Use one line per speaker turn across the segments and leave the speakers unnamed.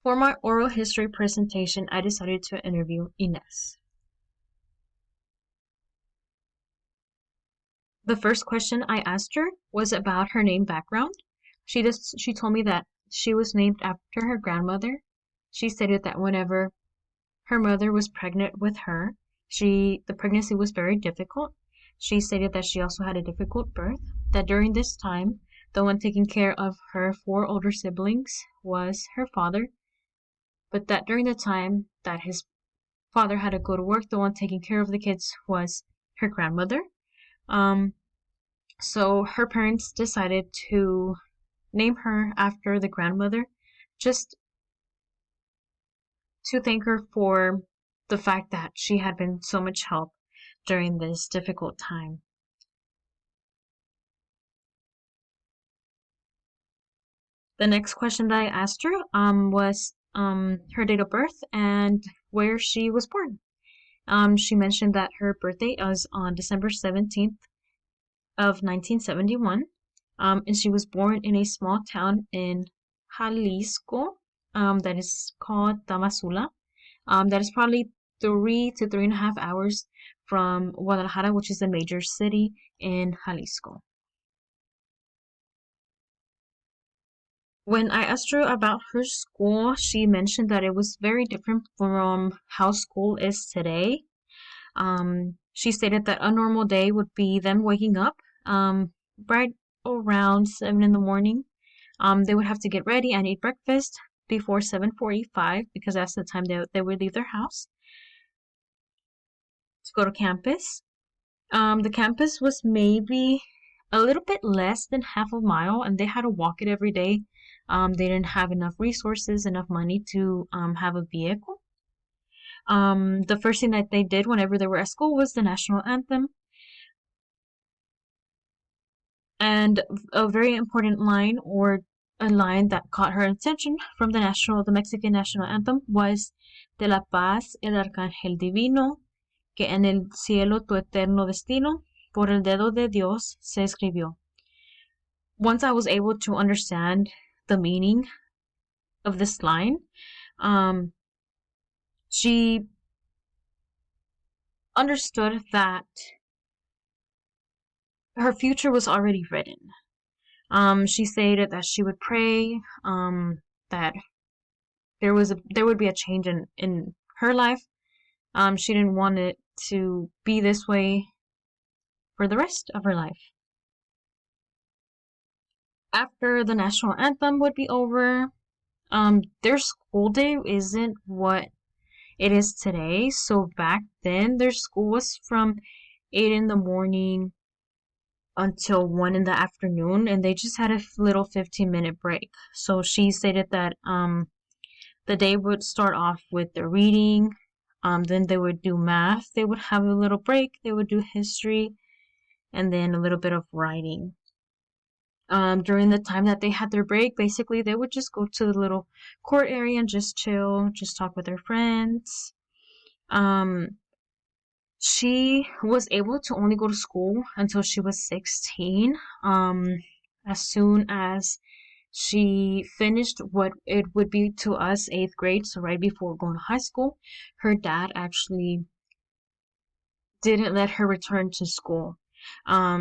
For my oral history presentation, I decided to interview Ines. The first question I asked her was about her name background. She told me that she was named after her grandmother. She stated that whenever her mother was pregnant with her, the pregnancy was very difficult. She stated that she also had a difficult birth, that during this time, the one taking care of her four older siblings was her father, but that during the time that his father had to go to work, the one taking care of the kids was her grandmother. Um, so her parents decided to name her after the grandmother, just to thank her for the fact that she had been so much help during this difficult time. The next question that I asked her was her date of birth and where she was born. She mentioned that her birthday was on December 17th of 1971, and she was born in a small town in Jalisco that is called Tamazula. That is probably 3 to 3.5 hours from Guadalajara, which is a major city in Jalisco. When I asked her about her school, she mentioned that it was very different from how school is today. She stated that a normal day would be them waking up right around 7 in the morning. They would have to get ready and eat breakfast before 7:45 because that's the time they would leave their house to go to campus. The campus was maybe a little bit less than half a mile, and they had to walk it every day. They didn't have enough resources, enough money to have a vehicle. The first thing that they did whenever they were at school was the national anthem. And a very important line, or a line that caught her attention from the Mexican national anthem, was De la paz el arcángel divino, que en el cielo tu eterno destino, por el dedo de Dios se escribió. Once I was able to understand the meaning of this line, she understood that her future was already written. She stated that she would pray, that there would be a change in her life. She didn't want it to be this way for the rest of her life. After the national anthem would be over, their school day isn't what it is today. So back then, their school was from 8 in the morning until 1 in the afternoon, and they just had a little 15-minute break. So she stated that the day would start off with the reading, then they would do math, they would have a little break, they would do history, and then a little bit of writing. During the time that they had their break, basically they would just go to the little court area and just chill, just talk with their friends. She was able to only go to school until she was 16. As soon as she finished what it would be to us 8th grade, so right before going to high school, her dad actually didn't let her return to school.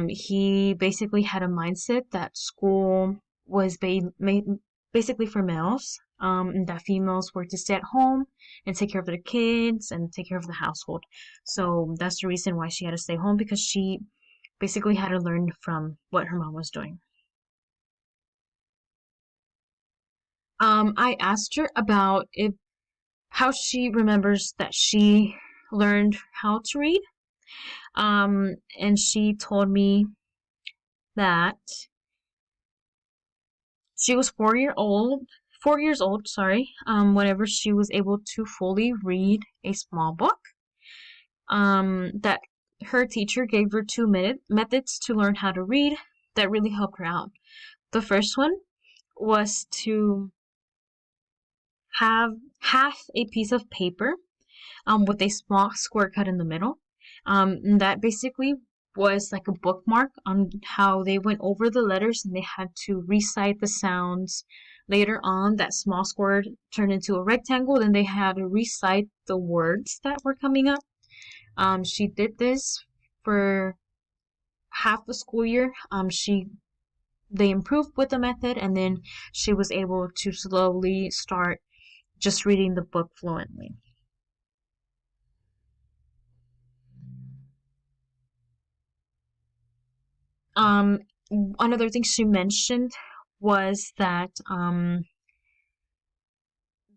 He basically had a mindset that school was basically for males, and that females were to stay at home and take care of their kids and take care of the household. So that's the reason why she had to stay home, because she basically had to learn from what her mom was doing. I asked her about how she remembers that she learned how to read. And she told me that she was 4 years old, whenever she was able to fully read a small book. That her teacher gave her two methods to learn how to read that really helped her out. The first one was to have half a piece of paper with a small square cut in the middle. That basically was like a bookmark on how they went over the letters, and they had to recite the sounds, Later on, that small square turned into a rectangle. Then they had to recite the words that were coming up. She did this for half the school year. They improved with the method, and then she was able to slowly start just reading the book fluently. Um, Another thing she mentioned was that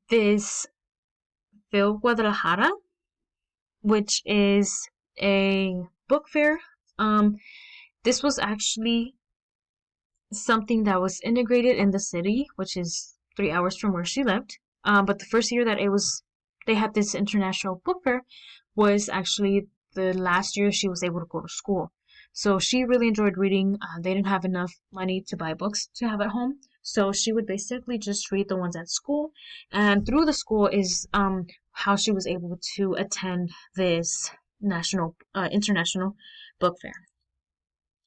this Phil Guadalajara, which is a book fair, um, this was actually something that was integrated in the city, which is 3 hours from where she lived. But the first year that they had this international book fair was actually the last year she was able to go to school. So she really enjoyed reading. They didn't have enough money to buy books to have at home. So she would basically just read the ones at school. And through the school is how she was able to attend this international book fair.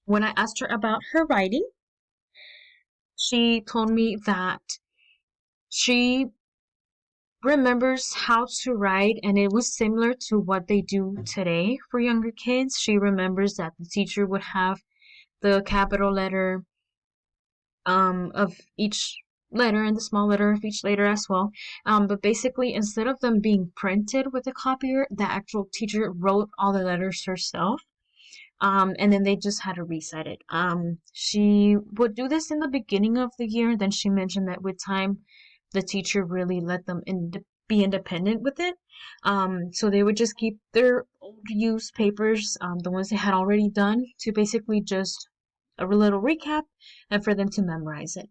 When I asked her about her writing, she told me that she remembers how to write, and it was similar to what they do today for younger kids. She remembers that the teacher would have the capital letter of each letter and the small letter of each letter as well. But basically, instead of them being printed with a copier, the actual teacher wrote all the letters herself. And then they just had to recite it. She would do this in the beginning of the year. Then she mentioned that with time, the teacher really let them be independent with it. So they would just keep their old used papers, the ones they had already done, to basically just a little recap and for them to memorize it.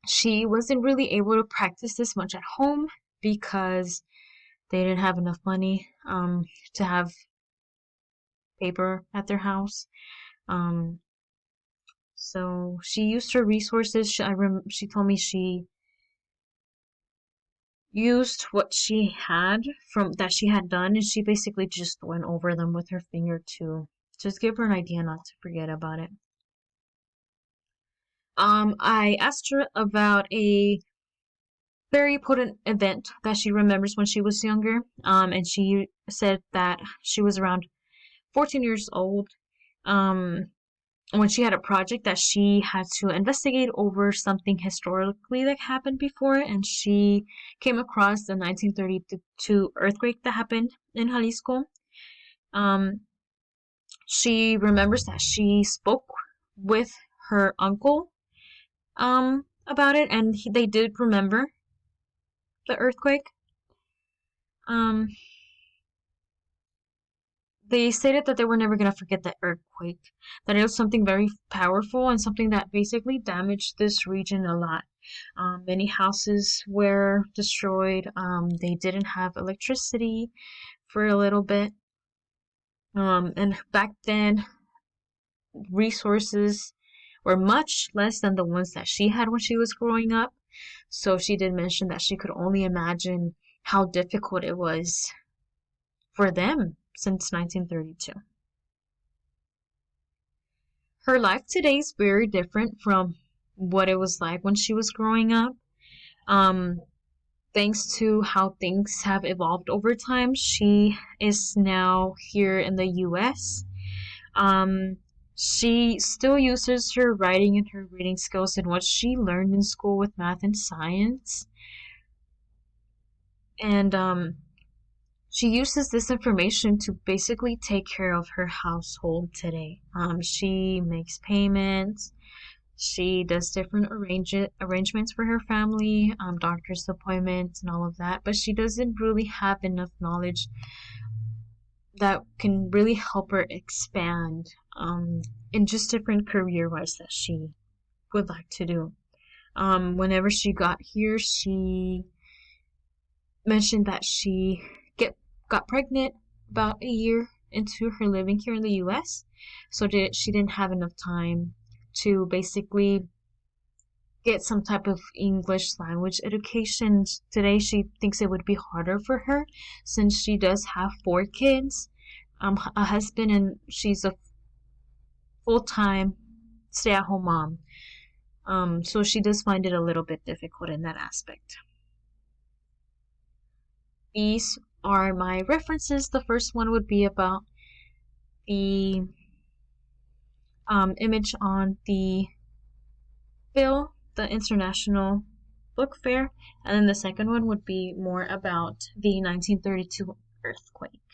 She wasn't really able to practice this much at home because they didn't have enough money to have paper at their house. Um, so she used her resources. She told me she used what she had from that she had done, and she basically just went over them with her finger to just give her an idea not to forget about it. I asked her about a very important event that she remembers when she was younger. And she said that she was around 14 years old. When she had a project that she had to investigate over something historically that happened before, and she came across the 1932 earthquake that happened in Jalisco. She remembers that she spoke with her uncle about it, and they did remember the earthquake. Um, they stated that they were never going to forget the earthquake, that it was something very powerful and something that basically damaged this region a lot. Many houses were destroyed. They didn't have electricity for a little bit. And back then, resources were much less than the ones that she had when she was growing up. So she did mention that she could only imagine how difficult it was for them since 1932. Her life today is very different from what it was like when she was growing up. Um, Thanks to how things have evolved over time, she is now here in the US. She still uses her writing and her reading skills and what she learned in school with math and science. And she uses this information to basically take care of her household today. She makes payments. She does different arrangements for her family, doctor's appointments, and all of that. But she doesn't really have enough knowledge that can really help her expand in just different career-wise that she would like to do. Whenever she got here, she mentioned that she got pregnant about a year into her living here in the U.S. So she didn't have enough time to basically get some type of English language education. Today, she thinks it would be harder for her since she does have 4 kids, a husband, and she's a full-time stay-at-home mom. So she does find it a little bit difficult in that aspect. These are my references. The first one would be about the image on the bill, the International Book Fair, and then the second one would be more about the 1932 earthquake.